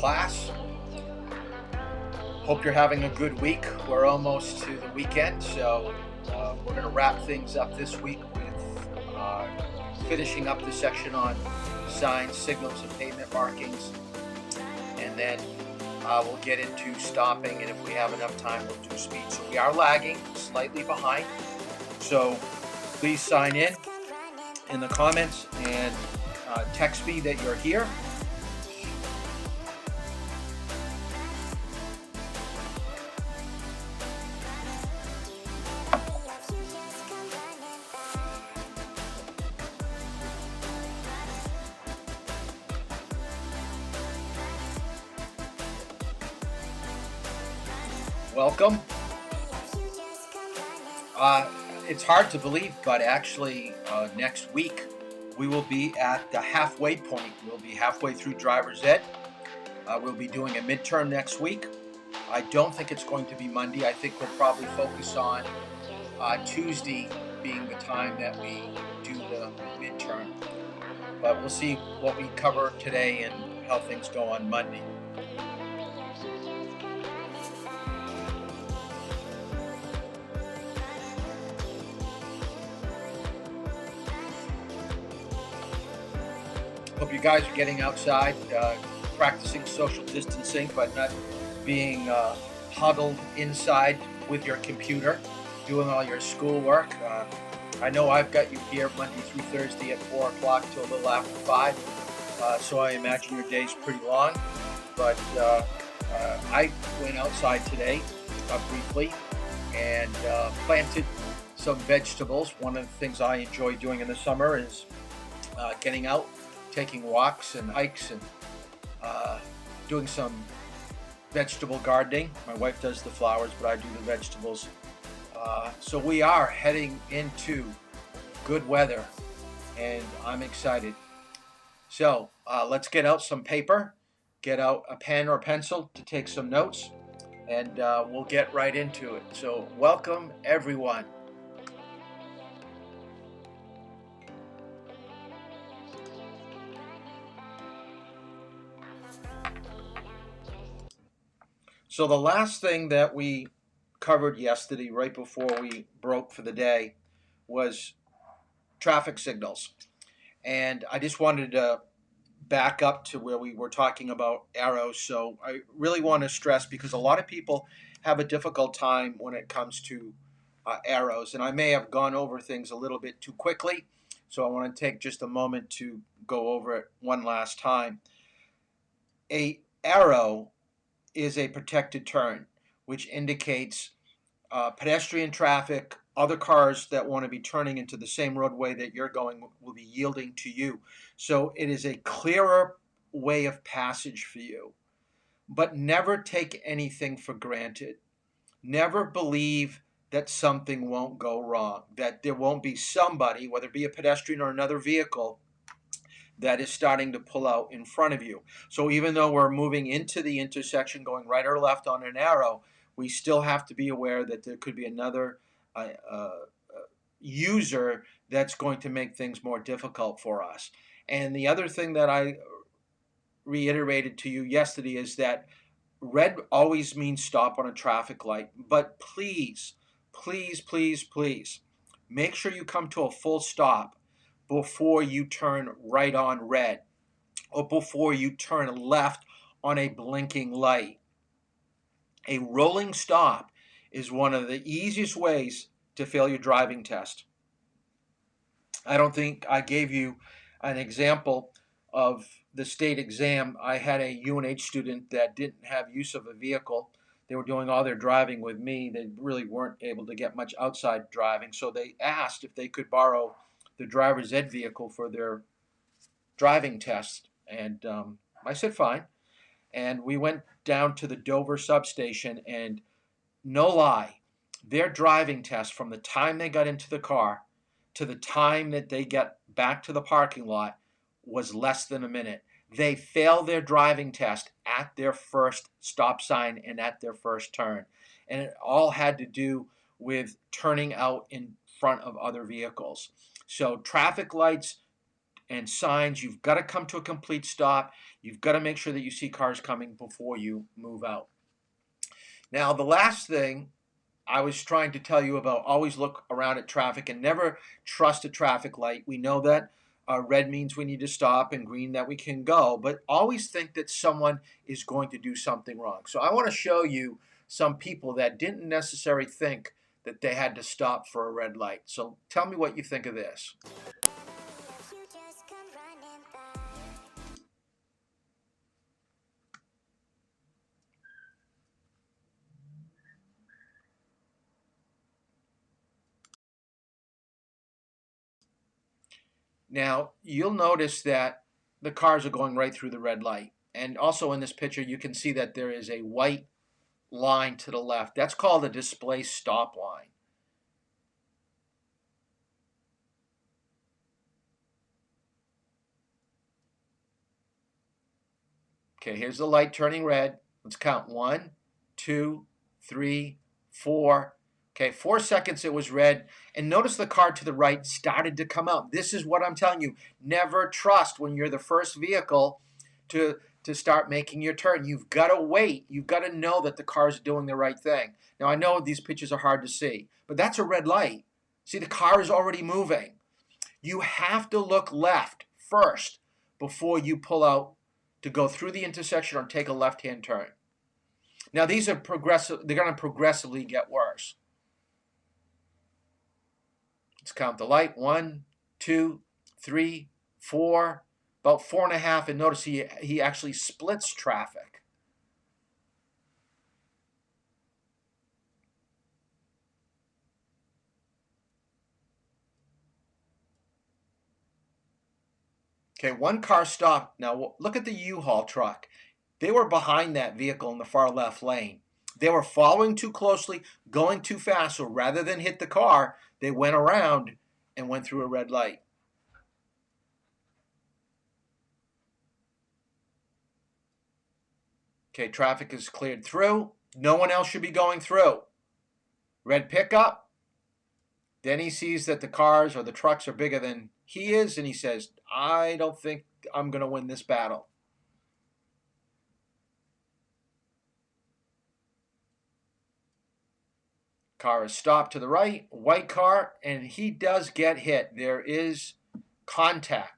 class. Hope you're having a good week. We're almost to the weekend, so we're going to wrap things up this week with finishing up the section on signs, signals, and pavement markings. And then we'll get into stopping, and if we have enough time, we'll do speed. So we are lagging, slightly behind. So please sign in the comments and text me that you're here. Welcome. It's hard to believe, but actually next week we will be at the halfway point. We'll be halfway through driver's ed. We'll be doing a midterm next week. I don't think it's going to be Monday. I think we'll probably focus on Tuesday being the time that we do the midterm. But we'll see what we cover today and how things go on Monday. Hope you guys are getting outside, practicing social distancing, but not being huddled inside with your computer, doing all your schoolwork. I know I've got you here Monday through Thursday at 4 o'clock till a little after 5, so I imagine your day's pretty long. But I went outside today briefly and planted some vegetables. One of the things I enjoy doing in the summer is getting out, taking walks and hikes, and doing some vegetable gardening. My wife does the flowers, but I do the vegetables. So we are heading into good weather, and I'm excited. So let's get out some paper, get out a pen or pencil to take some notes, and we'll get right into it. So welcome, everyone. So the last thing that we covered yesterday, right before we broke for the day, was traffic signals. And I just wanted to back up to where we were talking about arrows. So I really want to stress, because a lot of people have a difficult time when it comes to arrows. And I may have gone over things a little bit too quickly. So I want to take just a moment to go over it one last time. A arrow is a protected turn, which indicates pedestrian traffic, other cars that want to be turning into the same roadway that you're going will be yielding to you. So it is a clearer way of passage for you. But never take anything for granted. Never believe that something won't go wrong, that there won't be somebody, whether it be a pedestrian or another vehicle, that is starting to pull out in front of you. So even though we're moving into the intersection, going right or left on an arrow, we still have to be aware that there could be another user that's going to make things more difficult for us. And the other thing that I reiterated to you yesterday is that red always means stop on a traffic light. But please, please, please, please, make sure you come to a full stop before you turn right on red, or before you turn left on a blinking light. A rolling stop is one of the easiest ways to fail your driving test. I don't think I gave you an example of the state exam. I had a UNH student that didn't have use of a vehicle. They were doing all their driving with me. They really weren't able to get much outside driving, so they asked if they could borrow the driver's ed vehicle for their driving test. And I said, fine. And we went down to the Dover substation, and no lie, their driving test, from the time they got into the car to the time that they got back to the parking lot, was less than a minute. They failed their driving test at their first stop sign and at their first turn. And it all had to do with turning out in front of other vehicles. So traffic lights and signs. You've got to come to a complete stop. You've got to make sure that you see cars coming before you move out. Now, the last thing I was trying to tell you about, always look around at traffic and never trust a traffic light. We know that red means we need to stop and green that we can go, but always think that someone is going to do something wrong. So I want to show you some people that didn't necessarily think that they had to stop for a red light. So tell me what you think of this. Now, you'll notice that the cars are going right through the red light. And also in this picture, you can see that there is a white line to the left. That's called a display stop line. Okay, here's the light turning red. Let's count 1, 2, 3, 4. Okay, 4 seconds it was red. And notice the car to the right started to come out. This is what I'm telling you. Never trust when you're the first vehicle to start making your turn. You've got to wait. You've got to know that the car's doing the right thing. Now, I know these pictures are hard to see, but that's a red light. See, the car is already moving. You have to look left first before you pull out to go through the intersection or take a left-hand turn. Now, these are progressive. They're going to progressively get worse. Let's count the light. 1, 2, 3, 4, about 4.5. And notice he actually splits traffic. Okay, one car stopped. Now, look at the U-Haul truck. They were behind that vehicle in the far left lane. They were following too closely, going too fast. So rather than hit the car, they went around and went through a red light. Okay, traffic is cleared through. No one else should be going through. Red pickup. Then he sees that the cars or the trucks are bigger than he is, and he says, I don't think I'm going to win this battle. Car is stopped to the right, white car, and he does get hit. There is contact.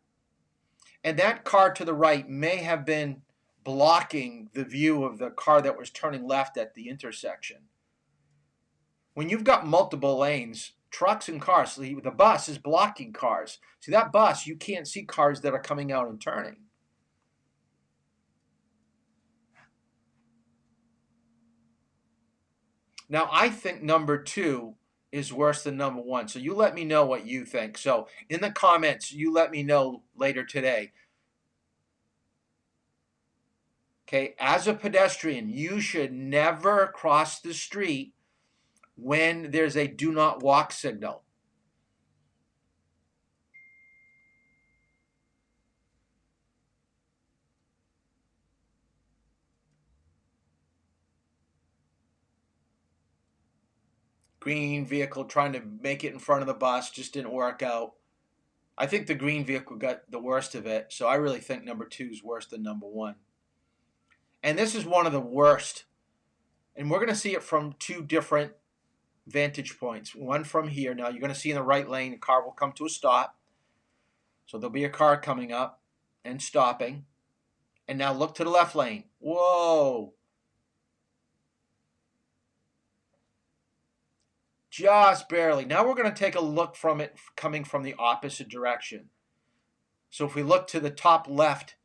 And that car to the right may have been blocking the view of the car that was turning left at the intersection. When you've got multiple lanes, trucks and cars, the bus is blocking cars. See, that bus, you can't see cars that are coming out and turning. Now, I think number 2 is worse than number 1. So you let me know what you think. So in the comments, you let me know later today. Okay, as a pedestrian, you should never cross the street when there's a do not walk signal. Green vehicle trying to make it in front of the bus just didn't work out. I think the green vehicle got the worst of it, so I really think number 2 is worse than number 1. And this is one of the worst. And we're going to see it from 2 different vantage points. One from here. Now you're going to see in the right lane, the car will come to a stop. So there'll be a car coming up and stopping. And now look to the left lane. Whoa. Just barely. Now we're going to take a look from it coming from the opposite direction. So if we look to the top left,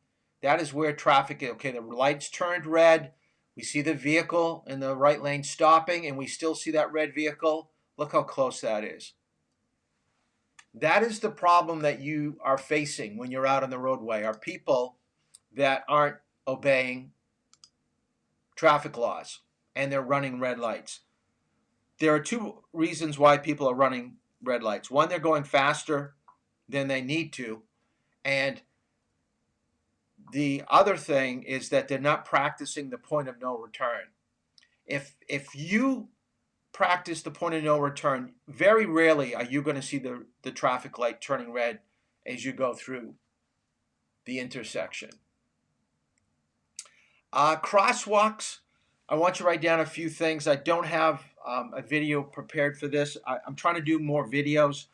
that is where traffic is. Okay, the lights turned red. We see the vehicle in the right lane stopping, and we still see that red vehicle. Look how close that is. That is the problem that you are facing when you're out on the roadway, are people that aren't obeying traffic laws, and they're running red lights. There are 2 reasons why people are running red lights. One, they're going faster than they need to, and the other thing is that they're not practicing the point of no return. If you practice the point of no return, very rarely are you going to see the traffic light turning red as you go through the intersection. Crosswalks, I want you to write down a few things. I don't have a video prepared for this. I'm trying to do more videos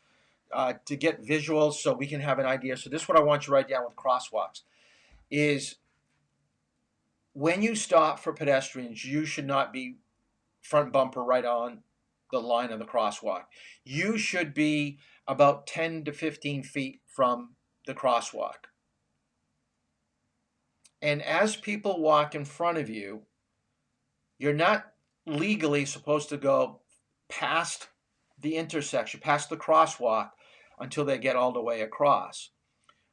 to get visuals so we can have an idea. So this is what I want you to write down with crosswalks is when you stop for pedestrians, you should not be front bumper right on the line of the crosswalk. You should be about 10 to 15 feet from the crosswalk. And as people walk in front of you, you're not legally supposed to go past the intersection, past the crosswalk, until they get all the way across.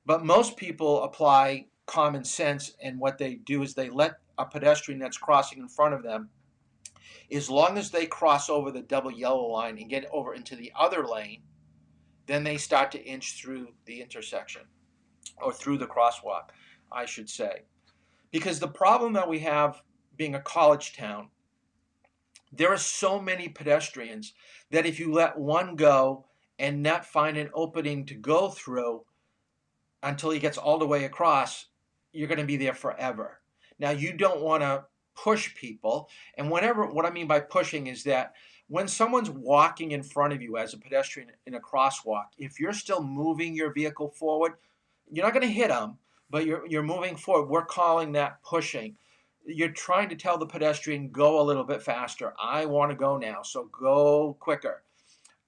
But most people apply common sense, and what they do is they let a pedestrian that's crossing in front of them, as long as they cross over the double yellow line and get over into the other lane, then they start to inch through the intersection, or through the crosswalk, I should say. Because the problem that we have being a college town, there are so many pedestrians that if you let one go and not find an opening to go through until he gets all the way across, you're going to be there forever. Now, you don't want to push people. And what I mean by pushing is that when someone's walking in front of you as a pedestrian in a crosswalk, if you're still moving your vehicle forward, you're not going to hit them, but you're moving forward. We're calling that pushing. You're trying to tell the pedestrian, go a little bit faster. I want to go now, so go quicker.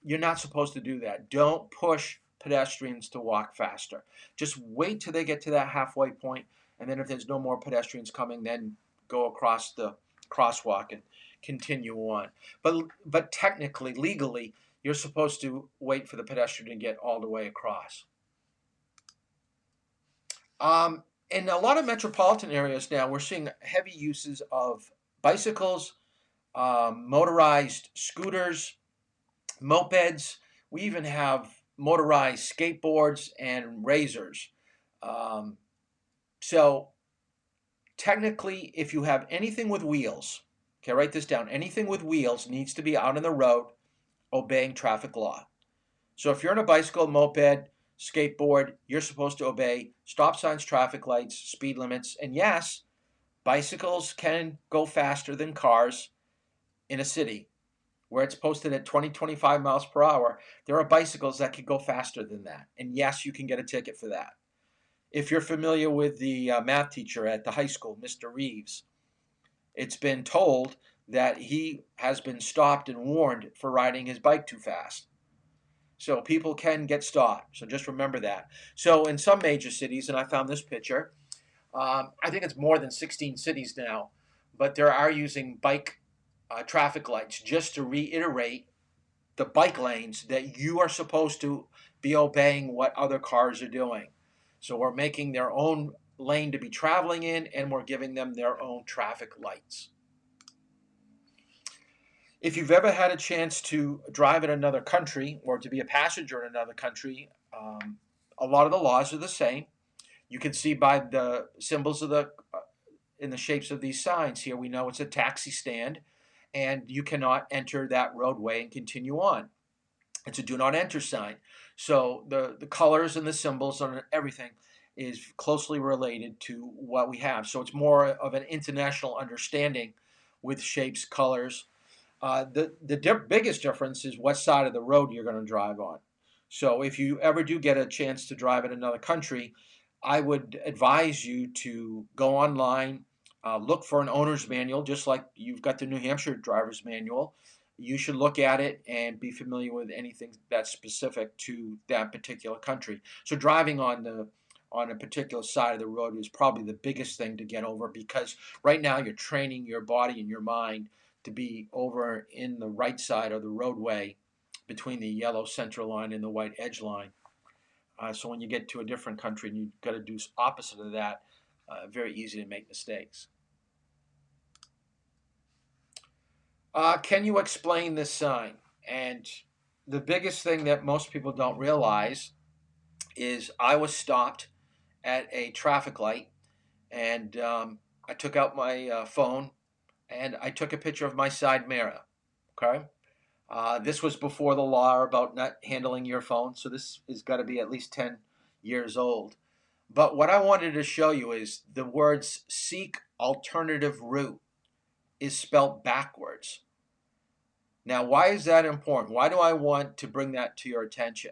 You're not supposed to do that. Don't push pedestrians to walk faster. Just wait till they get to that halfway point, and then if there's no more pedestrians coming, then go across the crosswalk and continue on. But technically, legally, you're supposed to wait for the pedestrian to get all the way across. In a lot of metropolitan areas now, we're seeing heavy uses of bicycles, motorized scooters, mopeds. We even have motorized skateboards and razors. So technically, if you have anything with wheels, okay, write this down, anything with wheels needs to be out on the road obeying traffic law. So if you're on a bicycle, moped, skateboard, you're supposed to obey stop signs, traffic lights, speed limits, and yes, bicycles can go faster than cars in a city where it's posted at 20, 25 miles per hour. There are bicycles that can go faster than that, and yes, you can get a ticket for that. If you're familiar with the math teacher at the high school, Mr. Reeves, it's been told that he has been stopped and warned for riding his bike too fast. So people can get stopped. So just remember that. So in some major cities, and I found this picture, I think it's more than 16 cities now, but they are using bike traffic lights just to reiterate the bike lanes that you are supposed to be obeying what other cars are doing. So we're making their own lane to be traveling in, and we're giving them their own traffic lights. If you've ever had a chance to drive in another country or to be a passenger in another country, a lot of the laws are the same. You can see by the symbols of in the shapes of these signs here, we know it's a taxi stand, and you cannot enter that roadway and continue on. It's a do not enter sign. So the colors and the symbols and everything is closely related to what we have. So it's more of an international understanding with shapes, colors. The biggest difference is what side of the road you're going to drive on. So if you ever do get a chance to drive in another country, I would advise you to go online, look for an owner's manual, just like you've got the New Hampshire driver's manual. You should look at it and be familiar with anything that's specific to that particular country. So driving on a particular side of the road is probably the biggest thing to get over, because right now you're training your body and your mind to be over in the right side of the roadway between the yellow center line and the white edge line. So when you get to a different country and you've got to do opposite of that, very easy to make mistakes. Can you explain this sign? And the biggest thing that most people don't realize is I was stopped at a traffic light, and I took out my phone and I took a picture of my side mirror. Okay, this was before the law about not handling your phone, so this has got to be at least 10 years old. But what I wanted to show you is the words seek alternative route is spelled backwards. Now, why is that important? Why do I want to bring that to your attention?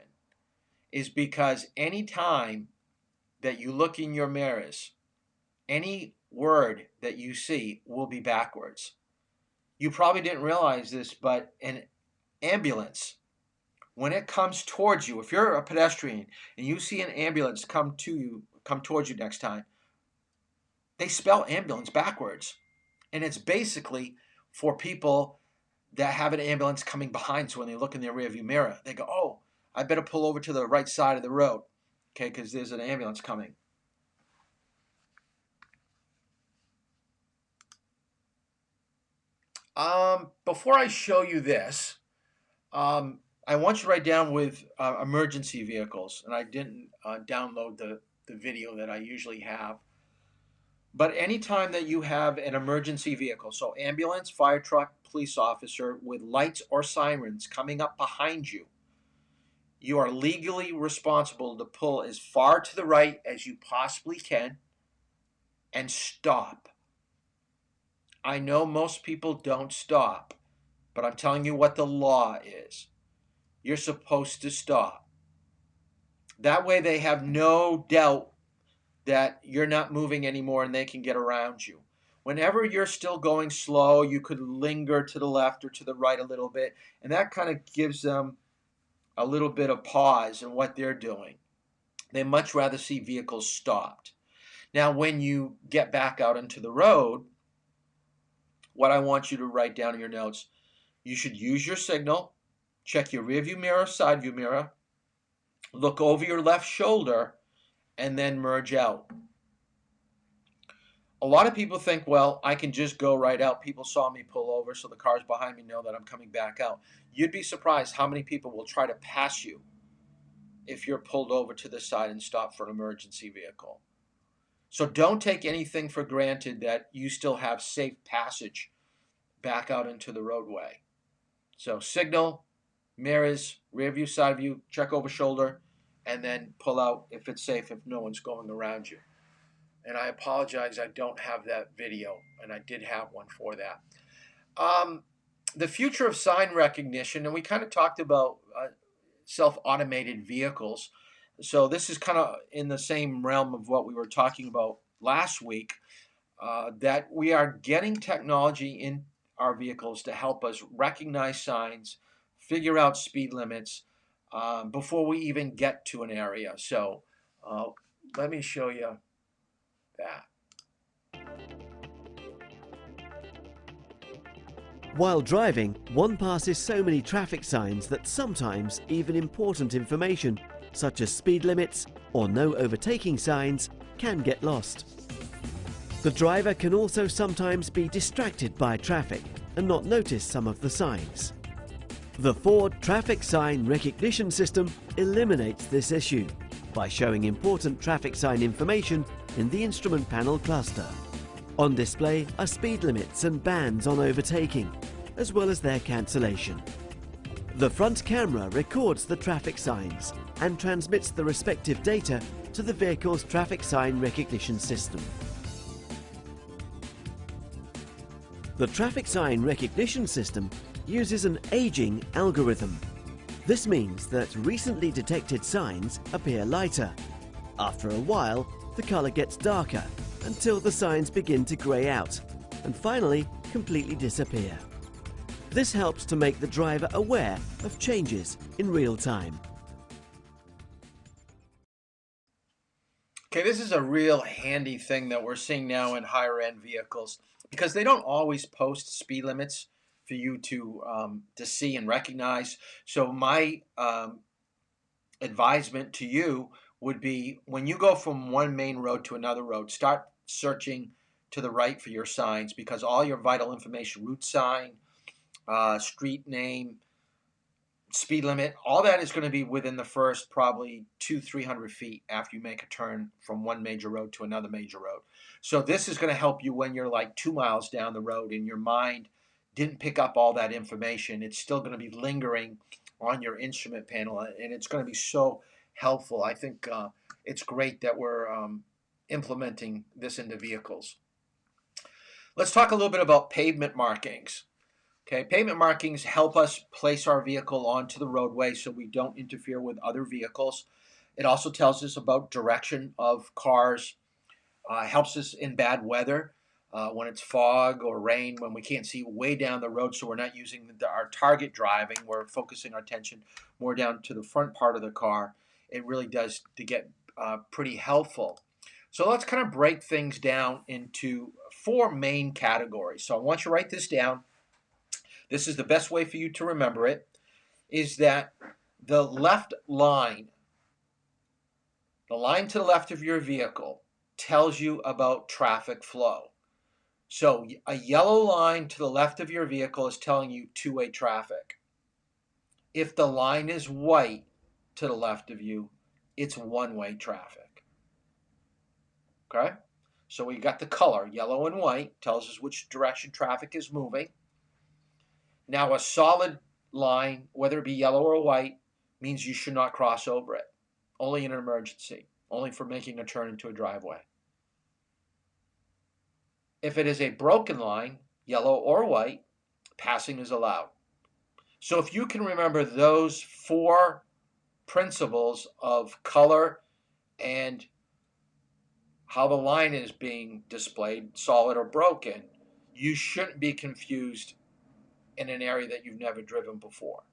Is because anytime that you look in your mirrors, any word that you see will be backwards. You probably didn't realize this, but an ambulance, when it comes towards you, if you're a pedestrian and you see an ambulance come towards you next time, they spell ambulance backwards. And it's basically for people that have an ambulance coming behind. So when they look in their rearview mirror, they go, oh, I better pull over to the right side of the road, okay, because there's an ambulance coming. Before I show you this, I want you to write down with emergency vehicles, and I didn't download the video that I usually have. But anytime that you have an emergency vehicle, so ambulance, fire truck, police officer with lights or sirens coming up behind you, you are legally responsible to pull as far to the right as you possibly can and stop. I know most people don't stop, but I'm telling you what the law is. You're supposed to stop. That way they have no doubt that you're not moving anymore and they can get around you. Whenever you're still going slow, you could linger to the left or to the right a little bit, and that kind of gives them a little bit of pause in what they're doing. They much rather see vehicles stopped. Now, when you get back out into the road, what I want you to write down in your notes, you should use your signal, check your rear view mirror, side view mirror, look over your left shoulder, and then merge out. A lot of people think, well, I can just go right out. People saw me pull over, so the cars behind me know that I'm coming back out. You'd be surprised how many people will try to pass you if you're pulled over to the side and stop for an emergency vehicle. So don't take anything for granted that you still have safe passage back out into the roadway. So signal, mirrors, rear view, side view, check over shoulder, and then pull out if it's safe, if no one's going around you. And I apologize, I don't have that video, and I did have one for that. The future of sign recognition, and we kind of talked about self-automated vehicles. So this is kind of in the same realm of what we were talking about last week, that we are getting technology in our vehicles to help us recognize signs, figure out speed limits before we even get to an area. So let me show you that. While driving, one passes so many traffic signs that sometimes even important information, such as speed limits or no overtaking signs, can get lost. The driver can also sometimes be distracted by traffic and not notice some of the signs. The Ford Traffic Sign Recognition System eliminates this issue by showing important traffic sign information in the instrument panel cluster. On display are speed limits and bans on overtaking, as well as their cancellation. The front camera records the traffic signs and transmits the respective data to the vehicle's traffic sign recognition system. The traffic sign recognition system uses an aging algorithm. This means that recently detected signs appear lighter. After a while, the color gets darker until the signs begin to grey out and finally completely disappear. This helps to make the driver aware of changes in real time. Okay, this is a real handy thing that we're seeing now in higher end vehicles because they don't always post speed limits for you to see and recognize. So my advisement to you would be when you go from one main road to another road, start searching to the right for your signs because all your vital information, route sign, street name, speed limit, all that is going to be within the first probably 200-300 feet after you make a turn from one major road to another major road. So this is going to help you when you're like 2 miles down the road and your mind didn't pick up all that information. It's still going to be lingering on your instrument panel, and it's going to be so helpful. I think it's great that we're implementing this into vehicles. Let's talk a little bit about pavement markings. Okay, pavement markings help us place our vehicle onto the roadway so we don't interfere with other vehicles. It also tells us about direction of cars, helps us in bad weather, when it's fog or rain, when we can't see way down the road, so we're not using our target driving. We're focusing our attention more down to the front part of the car. It really does to get pretty helpful. So let's kind of break things down into 4 main categories. So I want you to write this down. This is the best way for you to remember it, is that the left line, the line to the left of your vehicle, tells you about traffic flow. So a yellow line to the left of your vehicle is telling you two-way traffic. If the line is white to the left of you, it's one-way traffic. Okay? So we got the color, yellow and white, tells us which direction traffic is moving. Now a solid line, whether it be yellow or white, means you should not cross over it. Only in an emergency, only for making a turn into a driveway. If it is a broken line, yellow or white, passing is allowed. So if you can remember those 4 principles of color and how the line is being displayed, solid or broken, you shouldn't be confused in an area that you've never driven before.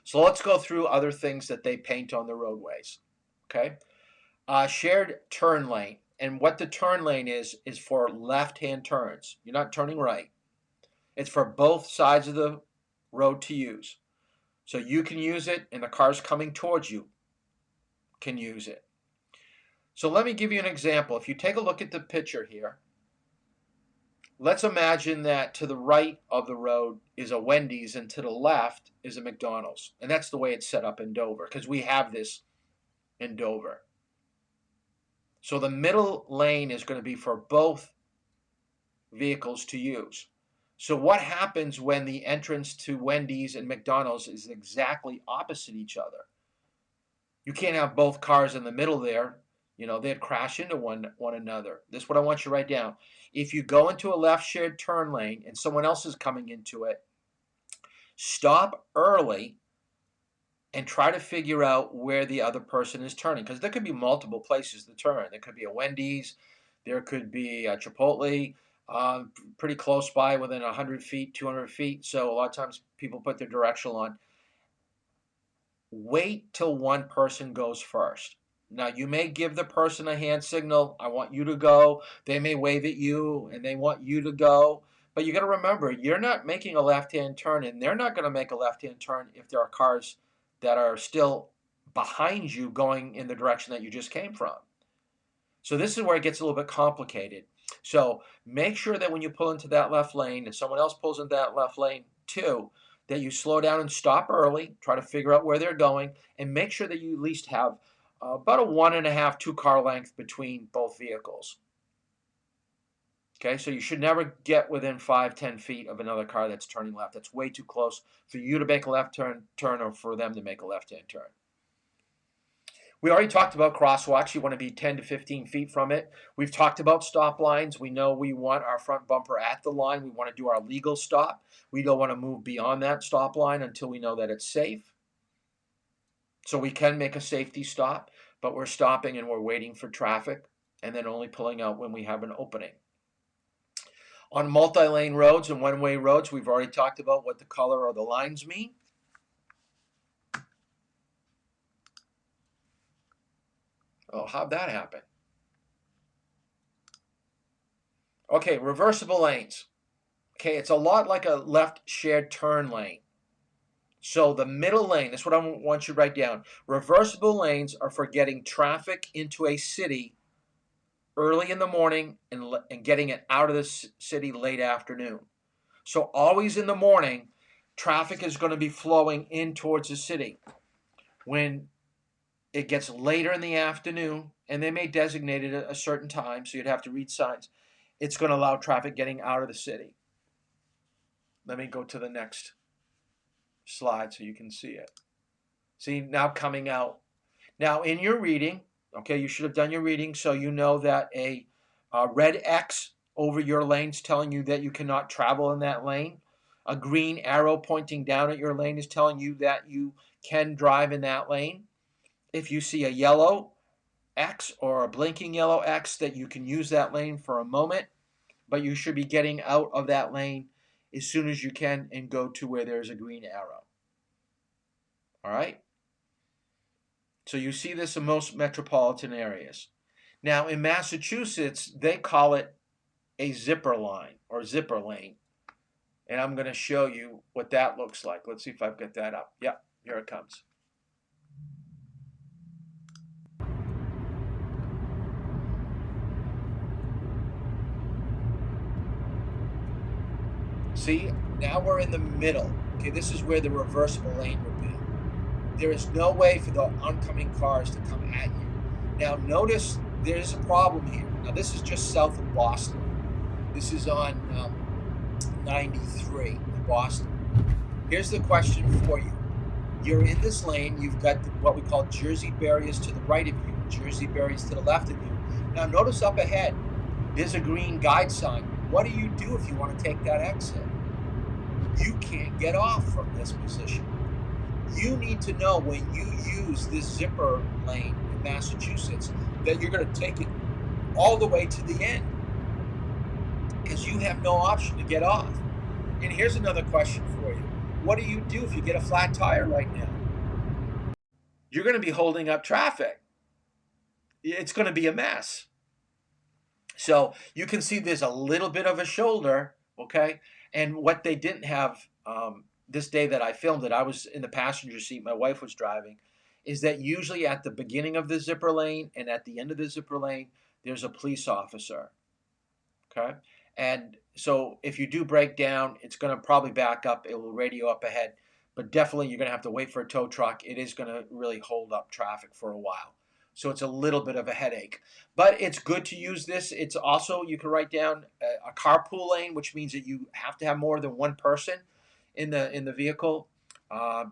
So let's go through other things that they paint on the roadways. Okay, shared turn lane. And what the turn lane is for left-hand turns. You're not turning right. It's for both sides of the road to use. So you can use it, and the cars coming towards you can use it. So let me give you an example. If you take a look at the picture here, let's imagine that to the right of the road is a Wendy's and to the left is a McDonald's. And that's the way it's set up in Dover, because we have this in Dover. So the middle lane is going to be for both vehicles to use. So what happens when the entrance to Wendy's and McDonald's is exactly opposite each other? You can't have both cars in the middle there. You know, they'd crash into one another. This is what I want you to write down. If you go into a left shared turn lane and someone else is coming into it, stop early and try to figure out where the other person is turning, because there could be multiple places to turn. There could be a Wendy's, there could be a Chipotle, pretty close by, within 100 feet, 200 feet. So a lot of times people put their directional on. Wait till one person goes first. Now, you may give the person a hand signal, I want you to go. They may wave at you and they want you to go. But you got to remember, you're not making a left-hand turn, and they're not going to make a left-hand turn if there are cars that are still behind you going in the direction that you just came from. So this is where it gets a little bit complicated. So make sure that when you pull into that left lane and someone else pulls into that left lane too, that you slow down and stop early, try to figure out where they're going, and make sure that you at least have about a 1.5, 2 car length between both vehicles. Okay, so you should never get within 5, 10 feet of another car that's turning left. That's way too close for you to make a left turn or for them to make a left-hand turn. We already talked about crosswalks. You want to be 10 to 15 feet from it. We've talked about stop lines. We know we want our front bumper at the line. We want to do our legal stop. We don't want to move beyond that stop line until we know that it's safe. So we can make a safety stop, but we're stopping and we're waiting for traffic and then only pulling out when we have an opening. On multi-lane roads and one-way roads, we've already talked about what the color or the lines mean. Oh, how'd that happen? Okay, reversible lanes. Okay, it's a lot like a left shared turn lane. So the middle lane, that's what I want you to write down. Reversible lanes are for getting traffic into a city early in the morning and getting it out of the city late afternoon. So always in the morning, traffic is going to be flowing in towards the city. When it gets later in the afternoon, and they may designate it at a certain time, so you'd have to read signs, it's going to allow traffic getting out of the city. Let me go to the next slide so you can see it. See, now coming out. Now, in your reading, okay, you should have done your reading, so you know that a red X over your lane is telling you that you cannot travel in that lane. A green arrow pointing down at your lane is telling you that you can drive in that lane. If you see a yellow X or a blinking yellow X, that you can use that lane for a moment, but you should be getting out of that lane as soon as you can and go to where there's a green arrow. All right? So you see this in most metropolitan areas. Now in Massachusetts, they call it a zipper line or zipper lane. And I'm going to show you what that looks like. Let's see if I've got that up. Yep, here it comes. See, now we're in the middle. Okay, this is where the reversible lane would be. There is no way for the oncoming cars to come at you. Now notice there's a problem here. Now this is just south of Boston. This is on 93 in Boston. Here's the question for you. You're in this lane. You've got what we call Jersey barriers to the right of you, Jersey barriers to the left of you. Now notice up ahead, there's a green guide sign. What do you do if you want to take that exit? You can't get off from this position. You need to know when you use this zipper lane in Massachusetts that you're going to take it all the way to the end, because you have no option to get off. And here's another question for you. What do you do if you get a flat tire right now? You're going to be holding up traffic. It's going to be a mess. So you can see there's a little bit of a shoulder, okay? And what they didn't have this day that I filmed it, I was in the passenger seat, my wife was driving, is that usually at the beginning of the zipper lane and at the end of the zipper lane, there's a police officer, okay? And so if you do break down, it's going to probably back up. It will radio up ahead. But definitely you're going to have to wait for a tow truck. It is going to really hold up traffic for a while. So it's a little bit of a headache. But it's good to use this. It's also, you can write down a carpool lane, which means that you have to have more than one person in the vehicle.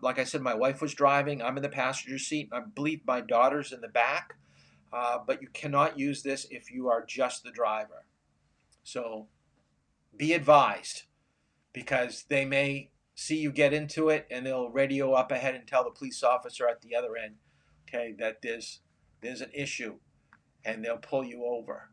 Like I said, my wife was driving. I'm in the passenger seat. I believe my daughter's in the back. But you cannot use this if you are just the driver. So be advised, because they may see you get into it and they'll radio up ahead and tell the police officer at the other end, okay, that there's an issue, and they'll pull you over.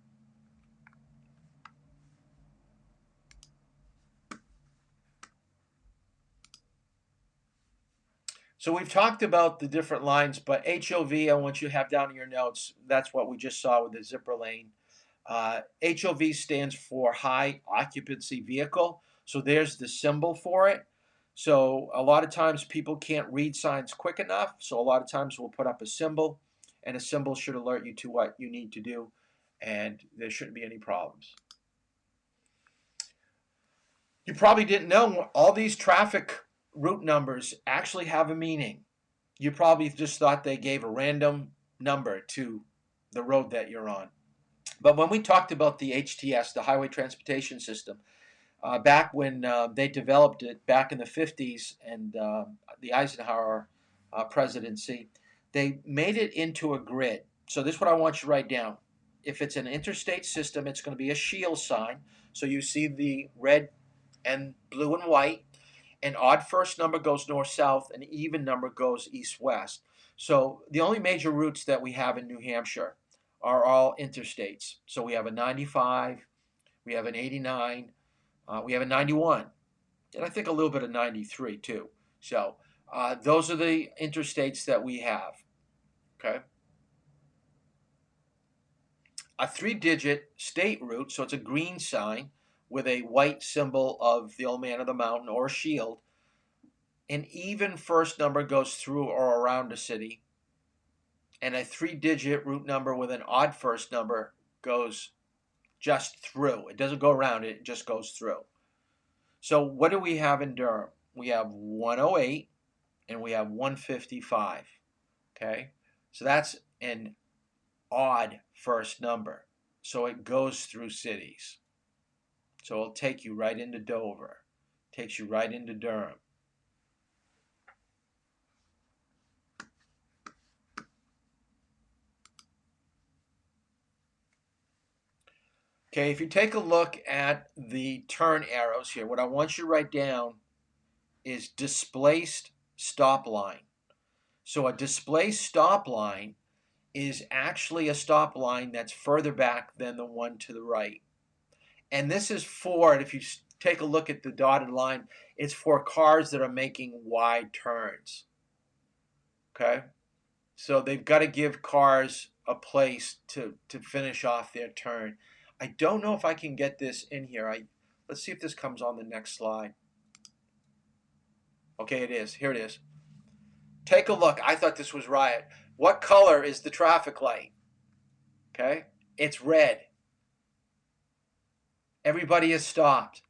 So we've talked about the different lines, but HOV, I want you to have down in your notes, that's what we just saw with the zipper lane. HOV stands for high occupancy vehicle. So there's the symbol for it. So a lot of times people can't read signs quick enough. So a lot of times we'll put up a symbol, and a symbol should alert you to what you need to do, and there shouldn't be any problems. You probably didn't know all these traffic route numbers actually have a meaning. You probably just thought they gave a random number to the road that you're on. But when we talked about the HTS, the Highway Transportation System, back when they developed it back in the 50s and the Eisenhower presidency, they made it into a grid. So this is what I want you to write down. If it's an interstate system, it's going to be a shield sign. So you see the red and blue and white. An odd first number goes north-south, an even number goes east-west. So the only major routes that we have in New Hampshire are all interstates. So we have a 95, we have an 89, we have a 91, and I think a little bit of 93 too. So those are the interstates that we have, okay? A 3-digit state route, so it's a green sign with a white symbol of the old man of the mountain or a shield. An even first number goes through or around a city, and a 3-digit route number with an odd first number goes just through. It doesn't go around, it just goes through. So what do we have in Durham? We have 108 and we have 155. Okay, so that's an odd first number. So it goes through cities. So it'll take you right into Dover, takes you right into Durham. Okay, if you take a look at the turn arrows here, what I want you to write down is displaced stop line. So a displaced stop line is actually a stop line that's further back than the one to the right. And this is for, if you take a look at the dotted line, it's for cars that are making wide turns. Okay? So they've got to give cars a place to finish off their turn. I don't know if I can get this in here. Let's see if this comes on the next slide. Okay, it is. Here it is. Take a look. I thought this was right. What color is the traffic light? Okay? It's red. Everybody is stopped.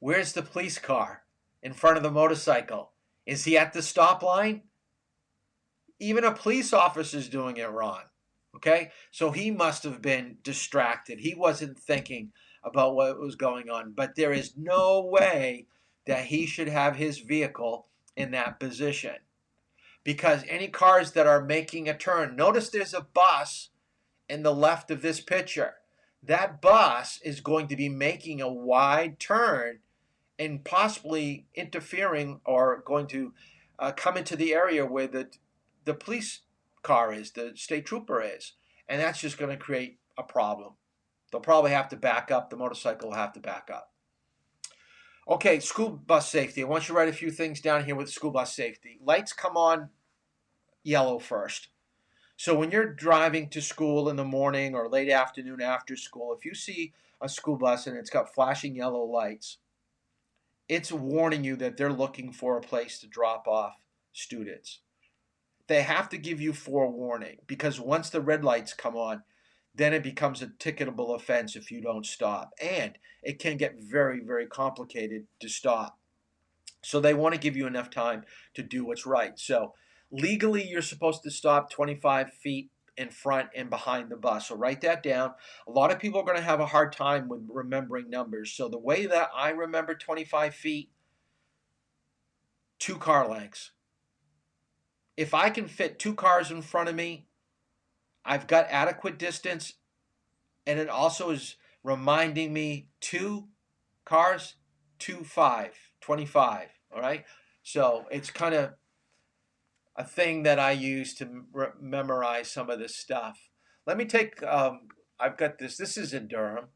Where's the police car in front of the motorcycle? Is he at the stop line? Even a police officer's doing it wrong. Okay? So he must have been distracted. He wasn't thinking about what was going on. But there is no way that he should have his vehicle in that position. Because any cars that are making a turn, notice there's a bus in the left of this picture. That bus is going to be making a wide turn and possibly interfering or going to come into the area where the police car is, the state trooper is. And that's just going to create a problem. They'll probably have to back up. The motorcycle will have to back up. Okay, school bus safety. I want you to write a few things down here with school bus safety. Lights come on yellow first. So when you're driving to school in the morning or late afternoon after school, if you see a school bus and it's got flashing yellow lights, it's warning you that they're looking for a place to drop off students. They have to give you forewarning because once the red lights come on, then it becomes a ticketable offense if you don't stop. And it can get very, very complicated to stop. So they want to give you enough time to do what's right. So legally, you're supposed to stop 25 feet in front and behind the bus. So write that down. A lot of people are going to have a hard time with remembering numbers. So the way that I remember 25 feet, 2 car lengths. If I can fit 2 cars in front of me, I've got adequate distance, and it also is reminding me 2 cars, 25, all right? So it's kind of a thing that I use to memorize some of this stuff. Let me take, I've got this is in Durham.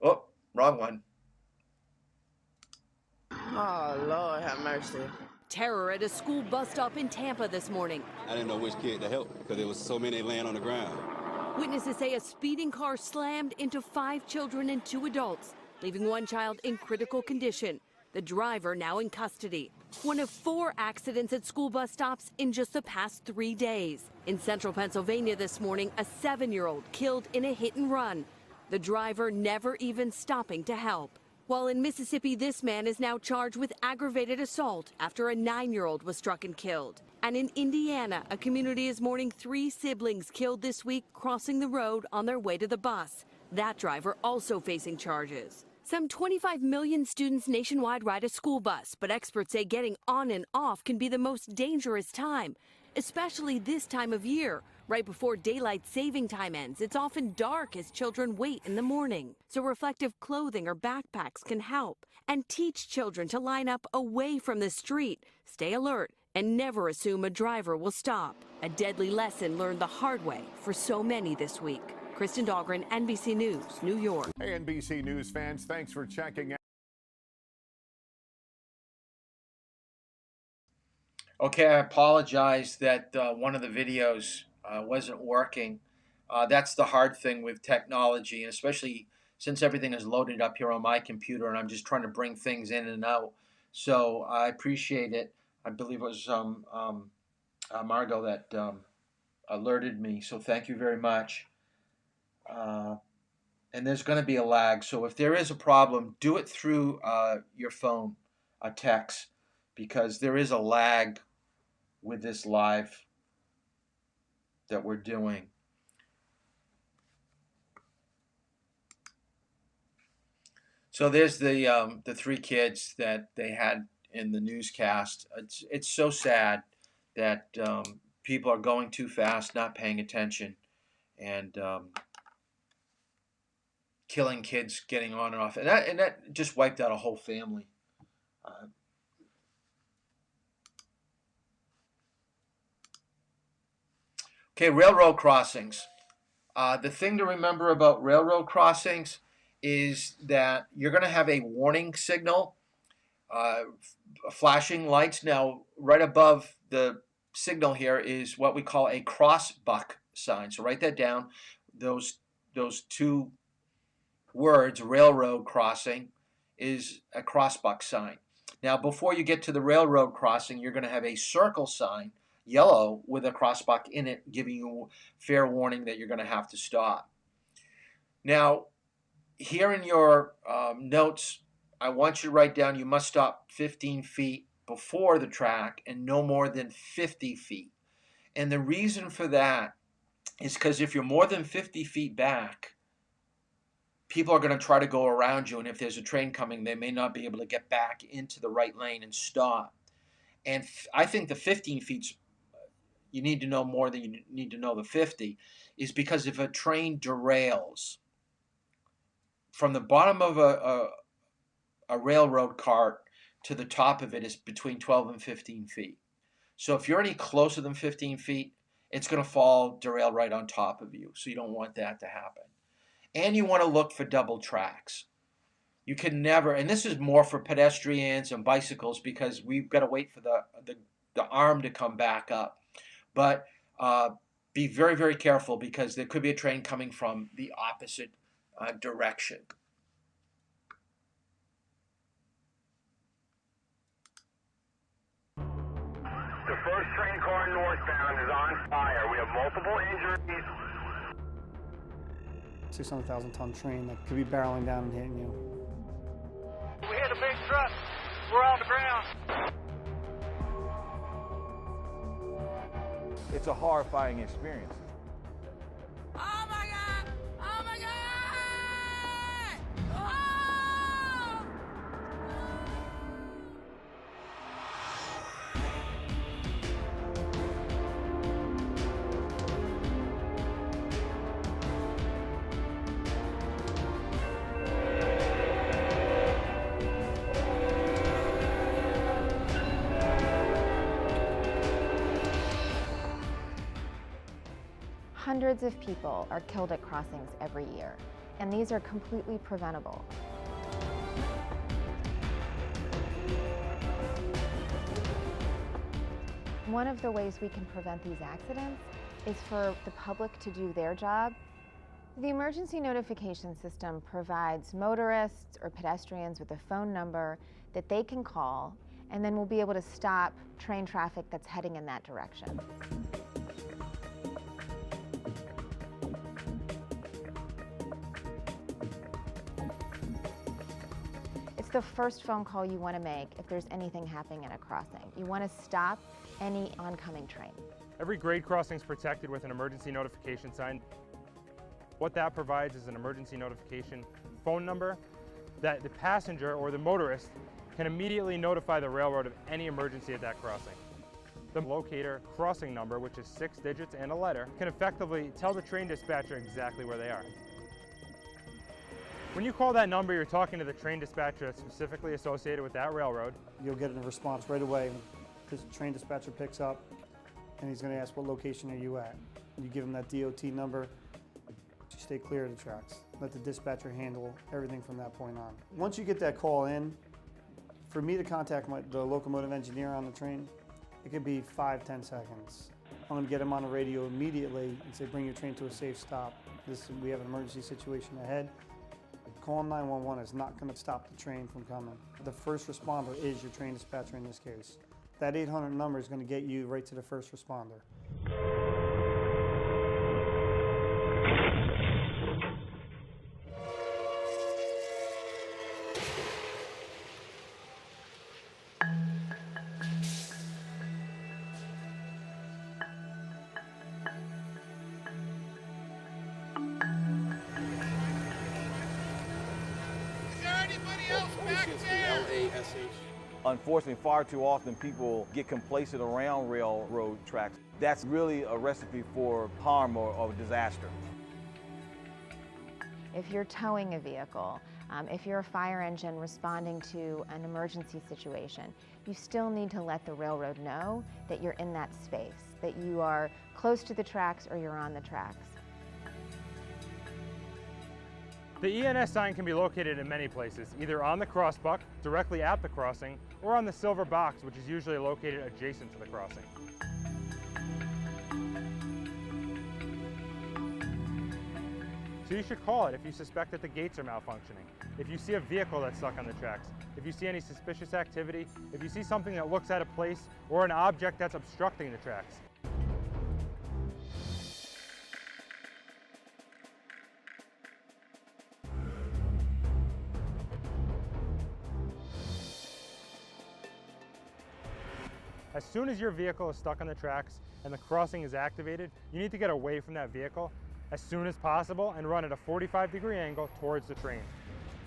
Oh, wrong one. Oh, Lord, have mercy. Terror at a school bus stop in Tampa this morning. I didn't know which kid to help because there was so many laying on the ground. Witnesses say a speeding car slammed into 5 children and 2 adults, leaving 1 child in critical condition. The driver now in custody. One of 4 accidents at school bus stops in just the past 3 days. In central Pennsylvania this morning, a 7-year-old killed in a hit and run. the driver never even stopping to help. While in Mississippi, this man is now charged with aggravated assault after a 9-year-old was struck and killed. And in Indiana, a community is mourning 3 siblings killed this week crossing the road on their way to the bus. That driver also facing charges. Some 25 million students nationwide ride a school bus, but experts say getting on and off can be the most dangerous time, especially this time of year. Right before daylight saving time ends, it's often dark as children wait in the morning. So reflective clothing or backpacks can help and teach children to line up away from the street, stay alert, and never assume a driver will stop. A deadly lesson learned the hard way for so many this week. Kristen Dahlgren, NBC News, New York. Hey, NBC News fans, thanks for checking out. Okay, I apologize that one of the videos wasn't working. That's the hard thing with technology, and especially since everything is loaded up here on my computer and I'm just trying to bring things in and out. So I appreciate it. I believe it was Margot that alerted me, so thank you very much. And there's going to be a lag, so if there is a problem, do it through your phone, a text, because there is a lag with this live that we're doing. So there's the 3 kids that they had in the newscast. It's so sad that people are going too fast, not paying attention, and killing kids, getting on and off, and that just wiped out a whole family. Okay, railroad crossings. The thing to remember about railroad crossings is that you're going to have a warning signal, flashing lights. Now, right above the signal here is what we call a crossbuck sign. So write that down. Those 2 words, railroad crossing, is a crossbuck sign. Now, before you get to the railroad crossing, you're going to have a circle sign, yellow, with a crossbuck in it, giving you fair warning that you're going to have to stop. Now, here in your notes, I want you to write down you must stop 15 feet before the track and no more than 50 feet. And the reason for that is because if you're more than 50 feet back, people are going to try to go around you, and if there's a train coming, they may not be able to get back into the right lane and stop. And I think the 15 feet, you need to know more than you need to know the 50, is because if a train derails, from the bottom of a railroad cart to the top of it is between 12 and 15 feet. So if you're any closer than 15 feet, it's going to fall, derail right on top of you. So you don't want that to happen. And you want to look for double tracks. You can never, and this is more for pedestrians and bicycles because we've got to wait for the arm to come back up. But be very, very careful because there could be a train coming from the opposite direction. The first train car northbound is on fire. We have multiple injuries. 600,000-ton train that could be barreling down and hitting you. We hit a big truck. We're on the ground. It's a horrifying experience. Oh my God! Oh my God! Oh! Hundreds of people are killed at crossings every year, and these are completely preventable. One of the ways we can prevent these accidents is for the public to do their job. The emergency notification system provides motorists or pedestrians with a phone number that they can call, and then we'll be able to stop train traffic that's heading in that direction. It's the first phone call you want to make if there's anything happening at a crossing. You want to stop any oncoming train. Every grade crossing is protected with an emergency notification sign. What that provides is an emergency notification phone number that the passenger or the motorist can immediately notify the railroad of any emergency at that crossing. The locator crossing number, which is 6 digits and a letter, can effectively tell the train dispatcher exactly where they are. When you call that number, you're talking to the train dispatcher that's specifically associated with that railroad. You'll get a response right away. This train dispatcher picks up and he's going to ask, what location are you at? And you give him that DOT number. You stay clear of the tracks. Let the dispatcher handle everything from that point on. Once you get that call in, for me to contact the locomotive engineer on the train, it could be 5-10 seconds. I'm going to get him on the radio immediately and say, bring your train to a safe stop. We have an emergency situation ahead. Calling 911 is not going to stop the train from coming. The first responder is your train dispatcher in this case. That 800 number is going to get you right to the first responder. Unfortunately, far too often people get complacent around railroad tracks. That's really a recipe for harm or disaster. If you're towing a vehicle, if you're a fire engine responding to an emergency situation, you still need to let the railroad know that you're in that space, that you are close to the tracks or you're on the tracks. The ENS sign can be located in many places, either on the crossbuck, directly at the crossing, or on the silver box, which is usually located adjacent to the crossing. So you should call it if you suspect that the gates are malfunctioning, if you see a vehicle that's stuck on the tracks, if you see any suspicious activity, if you see something that looks out of place, or an object that's obstructing the tracks. As soon as your vehicle is stuck on the tracks and the crossing is activated, you need to get away from that vehicle as soon as possible and run at a 45-degree angle towards the train.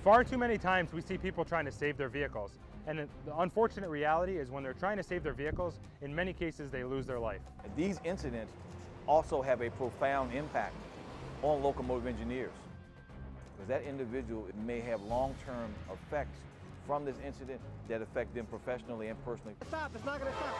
Far too many times we see people trying to save their vehicles, and the unfortunate reality is when they're trying to save their vehicles, in many cases they lose their life. These incidents also have a profound impact on locomotive engineers, because that individual may have long-term effects from this incident that affect them professionally and personally. Stop, it's not going to stop.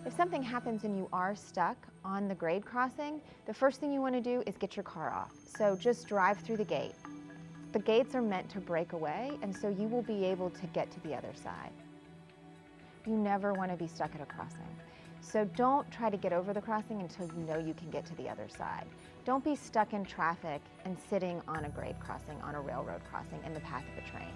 If something happens and you are stuck on the grade crossing, the first thing you want to do is get your car off. So just drive through the gate. The gates are meant to break away, and so you will be able to get to the other side. You never want to be stuck at a crossing. So don't try to get over the crossing until you know you can get to the other side. Don't be stuck in traffic and sitting on a grade crossing, on a railroad crossing, in the path of a train.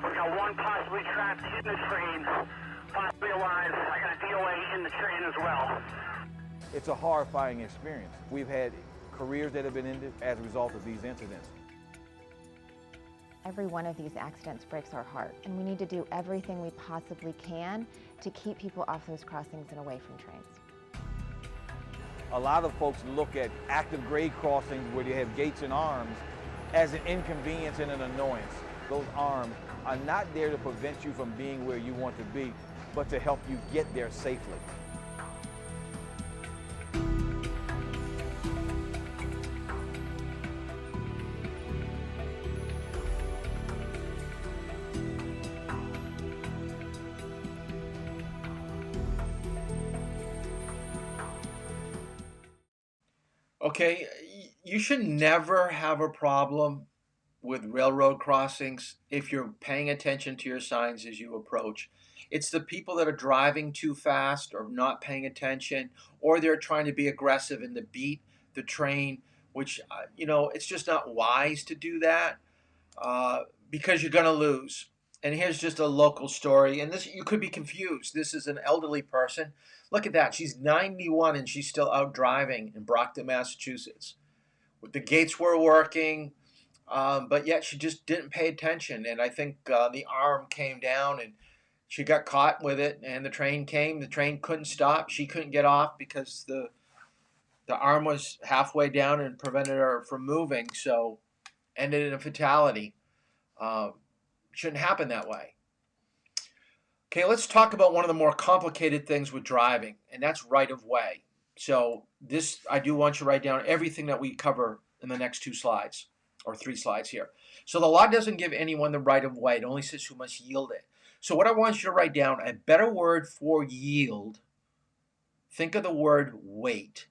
We got one possibly trapped in the train, possibly alive. I got a DOA in the train as well. It's a horrifying experience. We've had careers that have been ended as a result of these incidents. Every one of these accidents breaks our heart, and we need to do everything we possibly can to keep people off those crossings and away from trains. A lot of folks look at active grade crossings where you have gates and arms as an inconvenience and an annoyance. Those arms are not there to prevent you from being where you want to be, but to help you get there safely. Okay, you should never have a problem with railroad crossings if you're paying attention to your signs as you approach. It's the people that are driving too fast or not paying attention, or they're trying to be aggressive and to beat the train, which, it's just not wise to do that because you're going to lose. And here's just a local story, and this you could be confused. This is an elderly person. Look at that. She's 91 and she's still out driving in Brockton, Massachusetts. The gates were working, but yet she just didn't pay attention. And I think the arm came down and she got caught with it. And the train came. The train couldn't stop. She couldn't get off because the arm was halfway down and prevented her from moving. So ended in a fatality. Shouldn't happen that way. Okay, let's talk about one of the more complicated things with driving, and that's right of way. So this, I do want you to write down everything that we cover in the next 2 slides, or 3 slides here. So the law doesn't give anyone the right of way. It only says who must yield it. So what I want you to write down, a better word for yield, think of the word wait.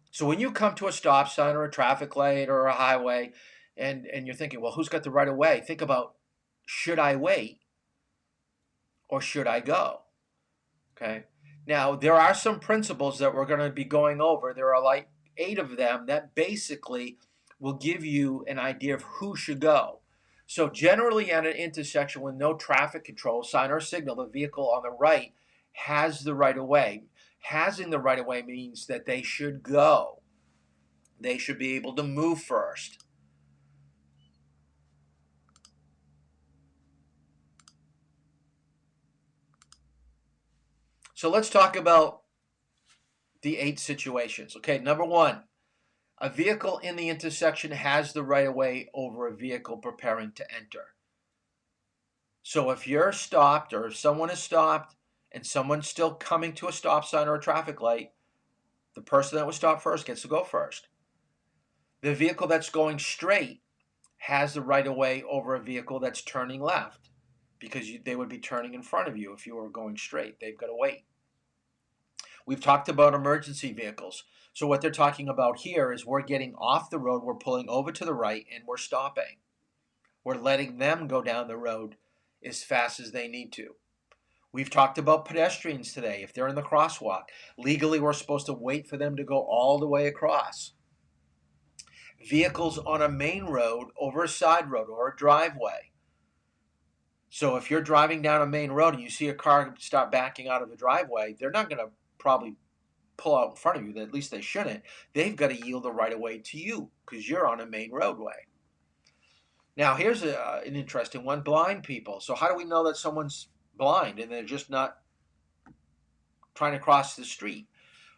So when you come to a stop sign or a traffic light or a highway, and you're thinking, well, who's got the right of way? Think about, should I wait or should I go? Okay. Now, there are some principles that we're going to be going over. There are like 8 of them that basically will give you an idea of who should go. So generally at an intersection with no traffic control sign or signal, the vehicle on the right has the right of way. Having the right of way means that they should go. They should be able to move first. So let's talk about the 8 situations. Okay, number 1, a vehicle in the intersection has the right of way over a vehicle preparing to enter. So if you're stopped or if someone is stopped and someone's still coming to a stop sign or a traffic light, the person that was stopped first gets to go first. The vehicle that's going straight has the right of way over a vehicle that's turning left, because they would be turning in front of you if you were going straight. They've got to wait. We've talked about emergency vehicles. So what they're talking about here is we're getting off the road, we're pulling over to the right, and we're stopping. We're letting them go down the road as fast as they need to. We've talked about pedestrians today. If they're in the crosswalk, legally we're supposed to wait for them to go all the way across. Vehicles on a main road over a side road or a driveway. So if you're driving down a main road and you see a car start backing out of the driveway, they're not going to probably pull out in front of you. At least they shouldn't. They've got to yield the right of way to you because you're on a main roadway. Now here's an interesting one, blind people. So how do we know that someone's blind and they're just not trying to cross the street?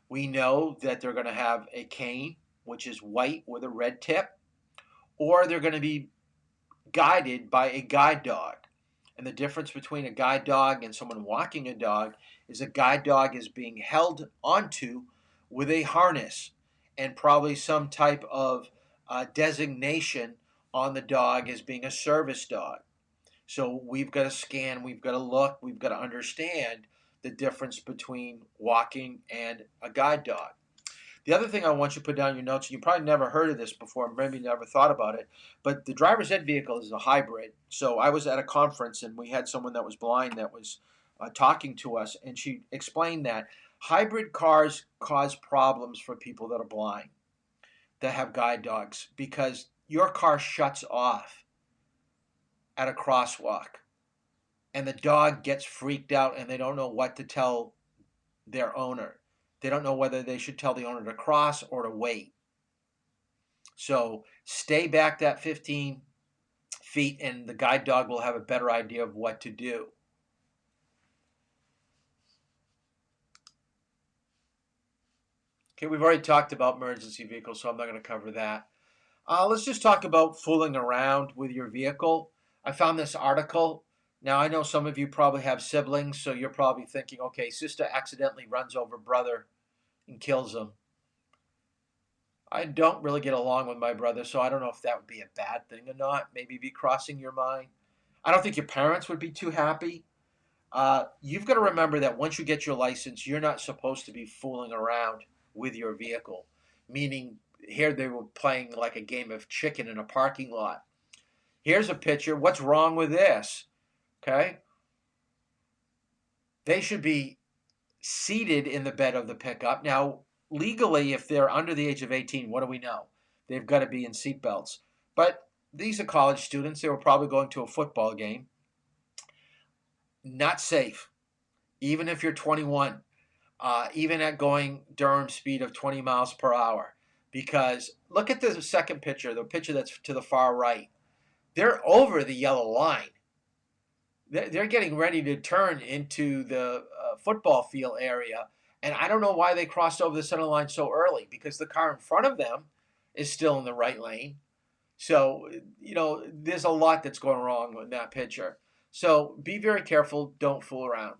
We know that they're going to have a cane, which is white with a red tip, or they're going to be guided by a guide dog. And the difference between a guide dog and someone walking a dog is a guide dog is being held onto with a harness and probably some type of designation on the dog as being a service dog. So we've got to scan, we've got to look, we've got to understand the difference between walking and a guide dog. The other thing I want you to put down in your notes, you probably never heard of this before, maybe never thought about it, but the driver's ed vehicle is a hybrid. So I was at a conference and we had someone that was blind that was talking to us, and she explained that hybrid cars cause problems for people that are blind, that have guide dogs, because your car shuts off at a crosswalk and the dog gets freaked out and they don't know what to tell their owner. They don't know whether they should tell the owner to cross or to wait. So stay back that 15 feet and the guide dog will have a better idea of what to do. Okay, we've already talked about emergency vehicles, so I'm not going to cover that. Let's just talk about fooling around with your vehicle. I found this article. Now, I know some of you probably have siblings, so you're probably thinking, okay, sister accidentally runs over brother and kills him. I don't really get along with my brother, so I don't know if that would be a bad thing or not. Maybe be crossing your mind. I don't think your parents would be too happy. You've got to remember that once you get your license, you're not supposed to be fooling around with your vehicle. meaning here they were playing like a game of chicken in a parking lot. Here's a picture. What's wrong with this? Okay. They should be seated in the bed of the pickup. Now, legally, if they're under the age of 18, what do we know? They've got to be in seatbelts. But these are college students. They were probably going to a football game. Not safe, even if you're 21, even at going Durham speed of 20 miles per hour. Because look at the second picture, the picture that's to the far right. They're over the yellow line. They're getting ready to turn into the football field area. And I don't know why they crossed over the center line so early, because the car in front of them is still in the right lane. So, you know, there's a lot that's going wrong with that picture. So be very careful. Don't fool around.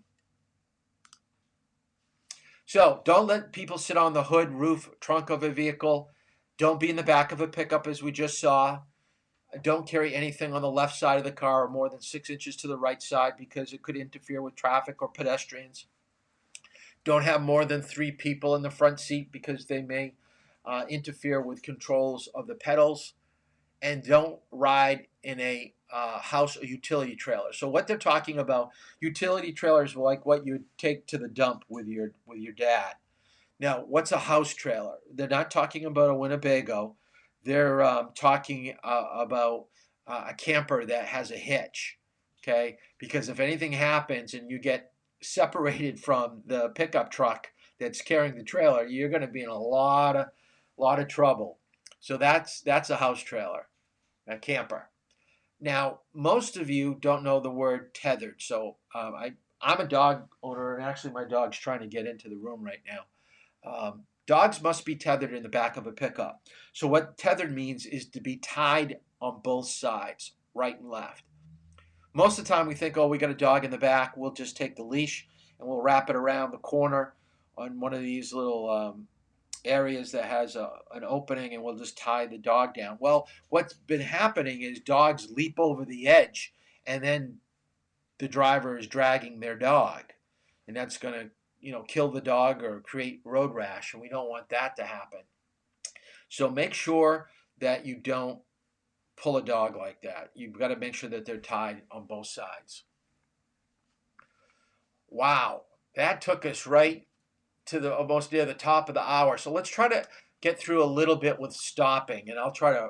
So don't let people sit on the hood, roof, trunk of a vehicle. Don't be in the back of a pickup, as we just saw. Don't carry anything on the left side of the car or more than 6 inches to the right side, because it could interfere with traffic or pedestrians. Don't have more than 3 people in the front seat, because they may interfere with controls of the pedals. And don't ride in a house or utility trailer. So what they're talking about, utility trailers like what you take to the dump with your dad. Now, what's a house trailer? They're not talking about a Winnebago. They're talking about a camper that has a hitch, okay? Because if anything happens and you get separated from the pickup truck that's carrying the trailer, you're going to be in a lot of trouble. So that's a house trailer, a camper. Now, most of you don't know the word tethered. So I'm a dog owner, and actually my dog's trying to get into the room right now. Dogs must be tethered in the back of a pickup. So what tethered means is to be tied on both sides, right and left. Most of the time we think, oh, we got a dog in the back, we'll just take the leash and we'll wrap it around the corner on one of these little areas that has an opening, and we'll just tie the dog down. Well, what's been happening is dogs leap over the edge, and then the driver is dragging their dog, and that's going to, you know, kill the dog or create road rash, and we don't want that to happen. So make sure that you don't pull a dog like that. You've got to make sure that they're tied on both sides. Wow, that took us right to the almost near the top of the hour. So let's try to get through a little bit with stopping, and I'll try to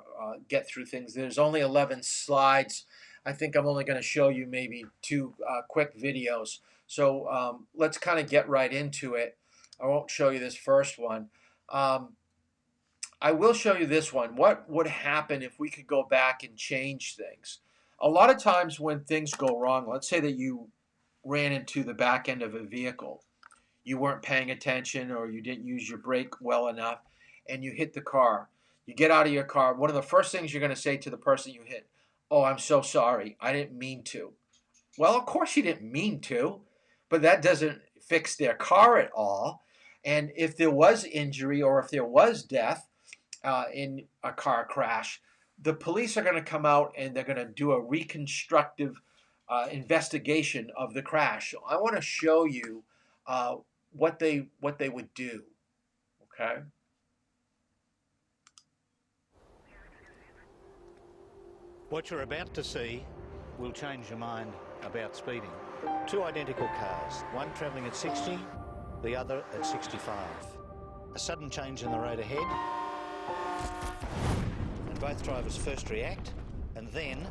get through things. There's only 11 slides. I think I'm only going to show you maybe 2 quick videos. So let's kind of get right into it. I won't show you this first one. I will show you this one. What would happen if we could go back and change things? A lot of times when things go wrong, let's say that you ran into the back end of a vehicle. You weren't paying attention, or you didn't use your brake well enough, and you hit the car. You get out of your car. One of the first things you're going to say to the person you hit, oh, I'm so sorry. I didn't mean to. Well, of course you didn't mean to, but that doesn't fix their car at all. And if there was injury or if there was death in a car crash, the police are going to come out and they're going to do a reconstructive investigation of the crash. So I want to show you what they would do. Okay. What you're about to see will change your mind about speeding. 2 identical cars, one travelling at 60, the other at 65. A sudden change in the road ahead, and both drivers first react, and then,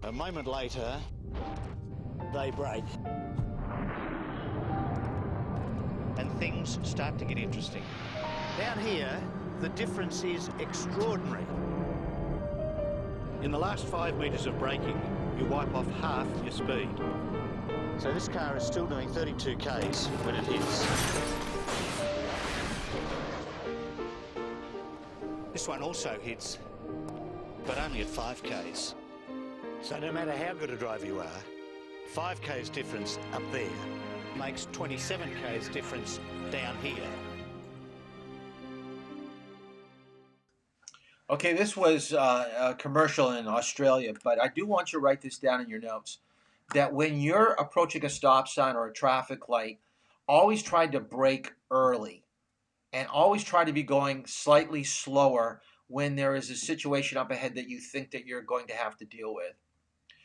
a moment later, they brake. And things start to get interesting. Down here, the difference is extraordinary. In the last 5 metres of braking, you wipe off half your speed. So this car is still doing 32 k's when it hits. This one also hits, but only at 5 k's. So no matter how good a driver you are, 5 k's difference up there makes 27 k's difference down here. Okay, this was a commercial in Australia, but I do want you to write this down in your notes, that when you're approaching a stop sign or a traffic light, always try to brake early. and always try to be going slightly slower when there is a situation up ahead that you think that you're going to have to deal with.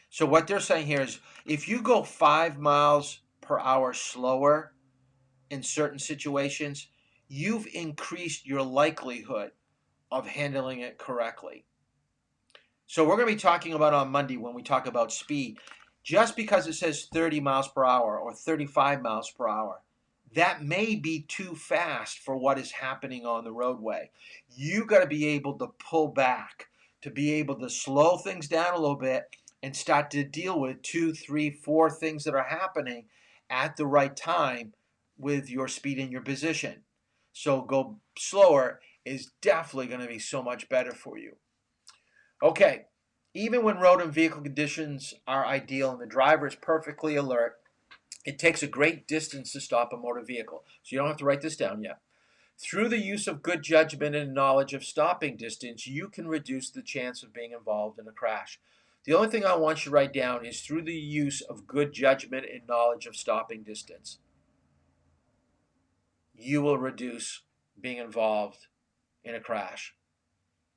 So what they're saying here is if you go 5 miles per hour slower in certain situations, you've increased your likelihood of handling it correctly. So we're going to be talking about on Monday when we talk about speed. Just because it says 30 miles per hour or 35 miles per hour, that may be too fast for what is happening on the roadway. You got to be able to pull back, to be able to slow things down a little bit and start to deal with 2, 3, 4 things that are happening at the right time with your speed and your position. So go slower is definitely going to be so much better for you. Okay, even when road and vehicle conditions are ideal and the driver is perfectly alert, it takes a great distance to stop a motor vehicle. So you don't have to write this down yet. Through the use of good judgment and knowledge of stopping distance, you can reduce the chance of being involved in a crash. The only thing I want you to write down is through the use of good judgment and knowledge of stopping distance, you will reduce being involved in a crash.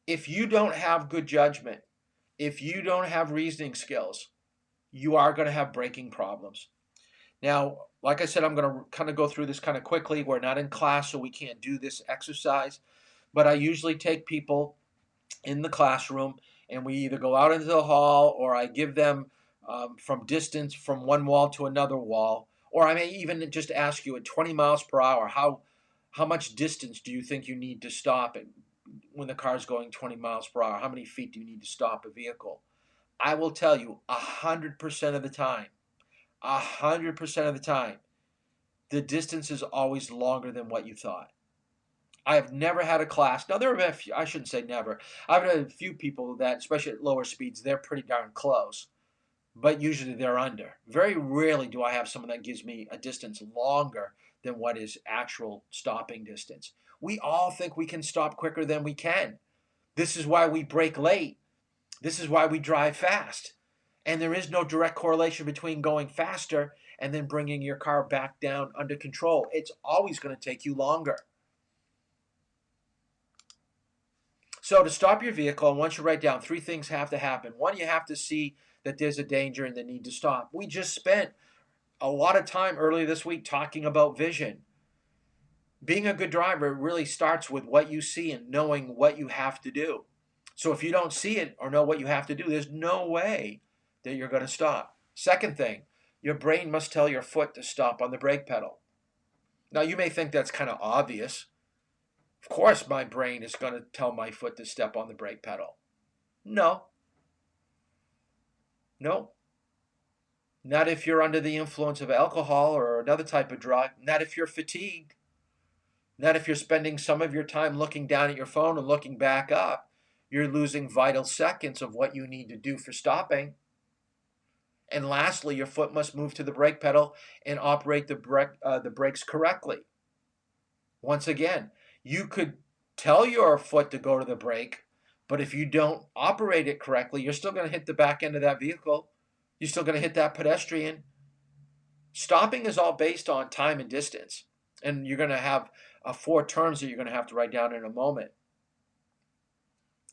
If you don't have good judgment, if you don't have reasoning skills, you are going to have braking problems. Now, like I said, I'm going to kind of go through this kind of quickly. We're not in class, so we can't do this exercise. But I usually take people in the classroom, and we either go out into the hall, or I give them from distance from one wall to another wall. Or I may even just ask you at 20 miles per hour, how much distance do you think you need to stop it when the car is going 20 miles per hour? How many feet do you need to stop a vehicle? I will tell you 100% of the time, 100% of the time, the distance is always longer than what you thought. I have never had a class. Now, there have been a few, I shouldn't say never. I've had a few people that, especially at lower speeds, they're pretty darn close. But usually they're under. Very rarely do I have someone that gives me a distance longer than what is actual stopping distance. We all think we can stop quicker than we can. This is why we brake late. This is why we drive fast. And there is no direct correlation between going faster and then bringing your car back down under control. It's always going to take you longer. So to stop your vehicle, I want you to write down 3 things have to happen. One, you have to see that there's a danger and the need to stop. We just spent a lot of time earlier this week talking about vision. Being a good driver really starts with what you see and knowing what you have to do. So if you don't see it or know what you have to do, there's no way that you're going to stop. Second thing, your brain must tell your foot to stop on the brake pedal. Now, you may think that's kind of obvious. Of course, my brain is going to tell my foot to step on the brake pedal. No. No. Not if you're under the influence of alcohol or another type of drug. Not if you're fatigued. Not if you're spending some of your time looking down at your phone and looking back up. You're losing vital seconds of what you need to do for stopping. And lastly, your foot must move to the brake pedal and operate the brakes correctly. Once again, you could tell your foot to go to the brake, but if you don't operate it correctly, you're still going to hit the back end of that vehicle. You're still going to hit that pedestrian. Stopping is all based on time and distance. And you're going to have 4 terms that you're going to have to write down in a moment.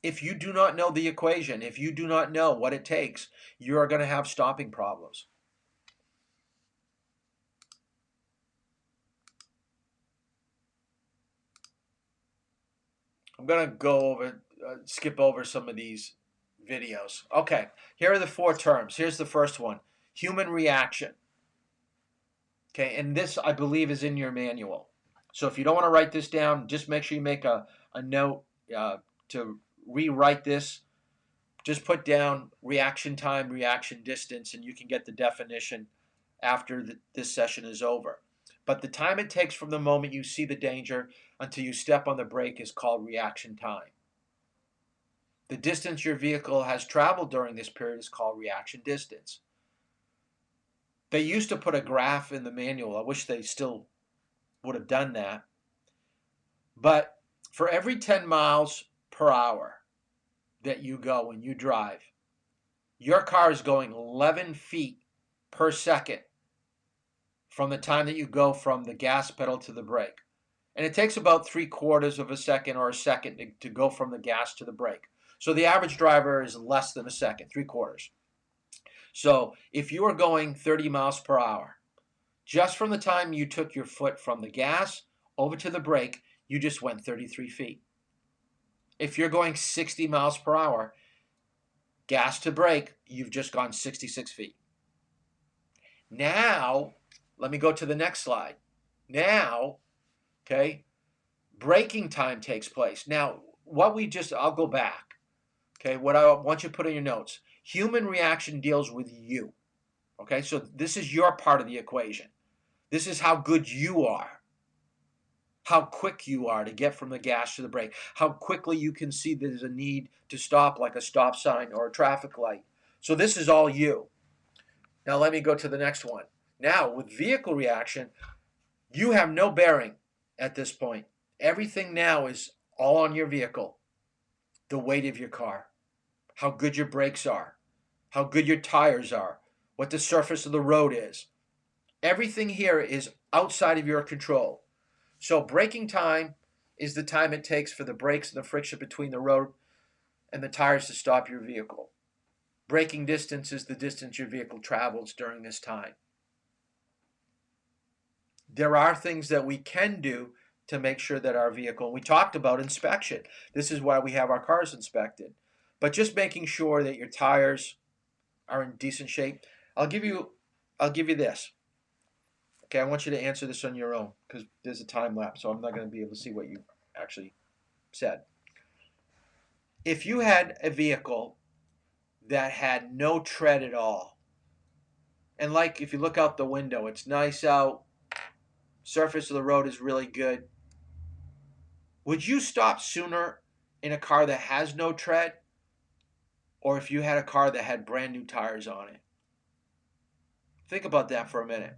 If you do not know the equation, if you do not know what it takes, you are going to have stopping problems. I'm going to go over, skip over some of these videos. Okay, here are the 4 terms. Here's the first one, human reaction. Okay, and this, I believe, is in your manual. So if you don't want to write this down, just make sure you make a note to rewrite this. Just put down reaction time, reaction distance, and you can get the definition after this session is over. But the time it takes from the moment you see the danger until you step on the brake is called reaction time. The distance your vehicle has traveled during this period is called reaction distance. They used to put a graph in the manual. I wish they still would have done that. But for every 10 miles per hour that you go when you drive, your car is going 11 feet per second from the time that you go from the gas pedal to the brake. And it takes about 3/4 of a second or a second to go from the gas to the brake. So the average driver is less than a second, 3/4. So if you are going 30 miles per hour, just from the time you took your foot from the gas over to the brake, you just went 33 feet. If you're going 60 miles per hour, gas to brake, you've just gone 66 feet. Now, let me go to the next slide. Now, okay, braking time takes place. Now, I'll go back. Okay, what I want you to put in your notes. Human reaction deals with you. Okay, so this is your part of the equation. This is how good you are. How quick you are to get from the gas to the brake. How quickly you can see there's a need to stop, like a stop sign or a traffic light. So this is all you. Now let me go to the next one. Now with vehicle reaction, you have no bearing at this point. Everything now is all on your vehicle. The weight of your car, how good your brakes are, how good your tires are, what the surface of the road is. Everything here is outside of your control. So braking time is the time it takes for the brakes and the friction between the road and the tires to stop your vehicle. Braking distance is the distance your vehicle travels during this time. There are things that we can do to make sure that our vehicle, we talked about inspection. This is why we have our cars inspected. But just making sure that your tires are in decent shape. I'll give you this. Okay, I want you to answer this on your own because there's a time lapse, so I'm not going to be able to see what you actually said. If you had a vehicle that had no tread at all, and like if you look out the window, it's nice out, surface of the road is really good, would you stop sooner in a car that has no tread, or if you had a car that had brand new tires on it? Think about that for a minute.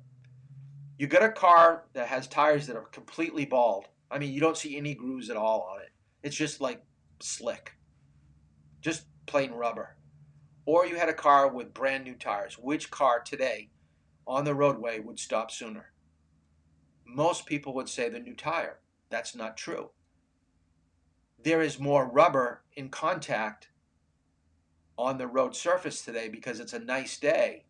You got a car that has tires that are completely bald. I mean, you don't see any grooves at all on it. It's just like slick. Just plain rubber. Or you had a car with brand new tires. Which car today on the roadway would stop sooner? Most people would say the new tire. That's not true. There is more rubber in contact on the road surface today because it's a nice day.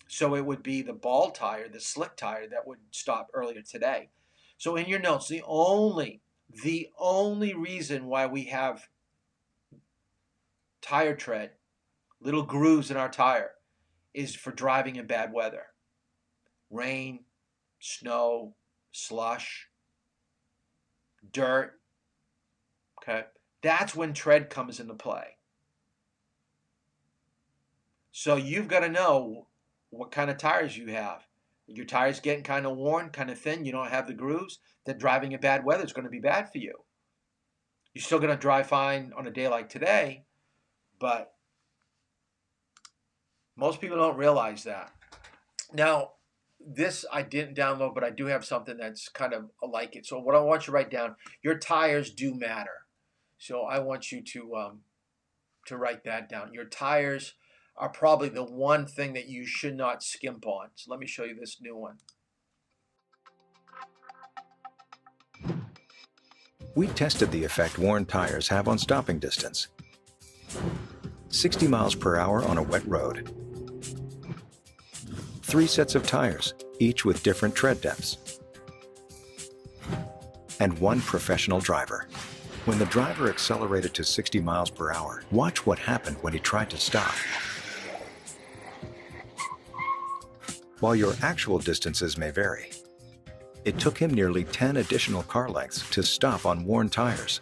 So it would be the bald tire, the slick tire that would stop earlier today. So in your notes, the only reason why we have tire tread, little grooves in our tire, is for driving in bad weather. Rain, snow, slush, dirt. Okay? That's when tread comes into play. So you've got to know what kind of tires you have. Your tires getting kind of worn, kind of thin, you don't have the grooves, then driving in bad weather is going to be bad for you. You're still going to drive fine on a day like today, but most people don't realize that. Now, this I didn't download, but I do have something that's kind of like it. So what I want you to write down, your tires do matter. So I want you to write that down. Your tires are probably the one thing that you should not skimp on. So let me show you this new one. We tested the effect worn tires have on stopping distance. 60 miles per hour on a wet road. 3 sets of tires, each with different tread depths. And 1 professional driver. When the driver accelerated to 60 miles per hour, watch what happened when he tried to stop. While your actual distances may vary, it took him nearly 10 additional car lengths to stop on worn tires.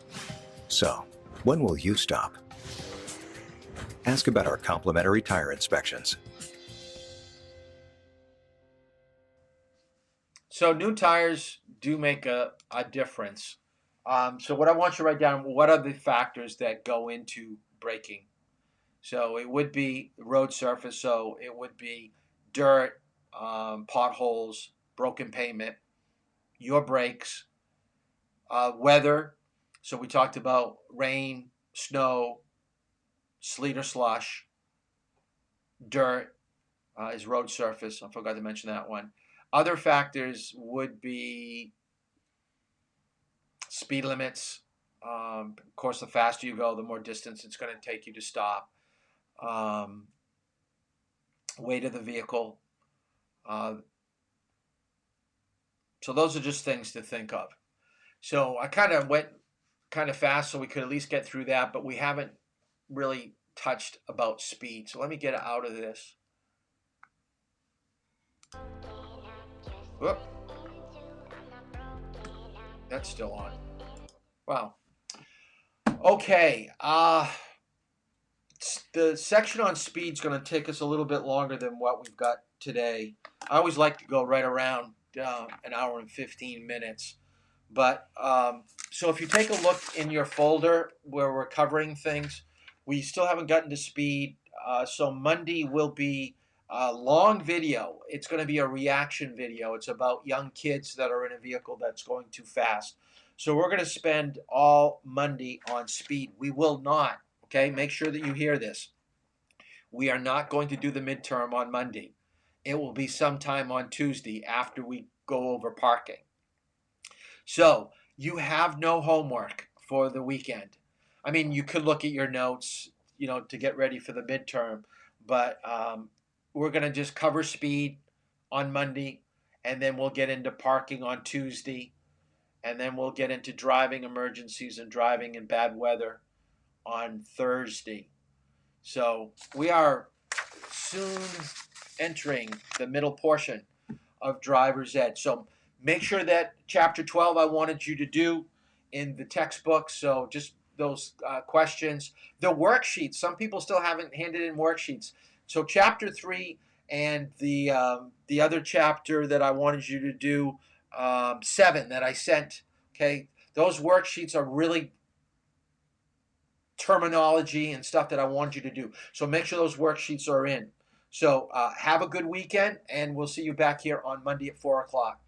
So, when will you stop? Ask about our complimentary tire inspections. So new tires do make a difference. So what I want you to write down, what are the factors that go into braking? So it would be road surface, so it would be dirt, potholes, broken pavement, your brakes, weather. So we talked about rain, snow, sleet or slush, dirt is road surface. I forgot to mention that one. Other factors would be speed limits. Of course, the faster you go, the more distance it's going to take you to stop. Weight of the vehicle. So those are just things to think of. So I kind of went kind of fast so we could at least get through that, but we haven't really touched about speed. So let me get out of this. Whoop. That's still on. Wow. Okay. The section on speed is going to take us a little bit longer than what we've got today. I always like to go right around an hour and 15 minutes. But so if you take a look in your folder where we're covering things, we still haven't gotten to speed. So Monday will be a long video. It's going to be a reaction video. It's about young kids that are in a vehicle that's going too fast. So we're going to spend all Monday on speed. We will not, okay? Make sure that you hear this. We are not going to do the midterm on Monday. It will be sometime on Tuesday after we go over parking. So you have no homework for the weekend. I mean, you could look at your notes, you know, to get ready for the midterm, but we're going to just cover speed on Monday, and then we'll get into parking on Tuesday, and then we'll get into driving emergencies and driving in bad weather on Thursday. So we are soon entering the middle portion of driver's ed. So make sure that chapter 12 I wanted you to do in the textbook. So just those questions. The worksheets. Some people still haven't handed in worksheets. So chapter 3 and the other chapter that I wanted you to do, 7 that I sent. Okay, those worksheets are really terminology and stuff that I wanted you to do. So make sure those worksheets are in. So have a good weekend, and we'll see you back here on Monday at 4 o'clock.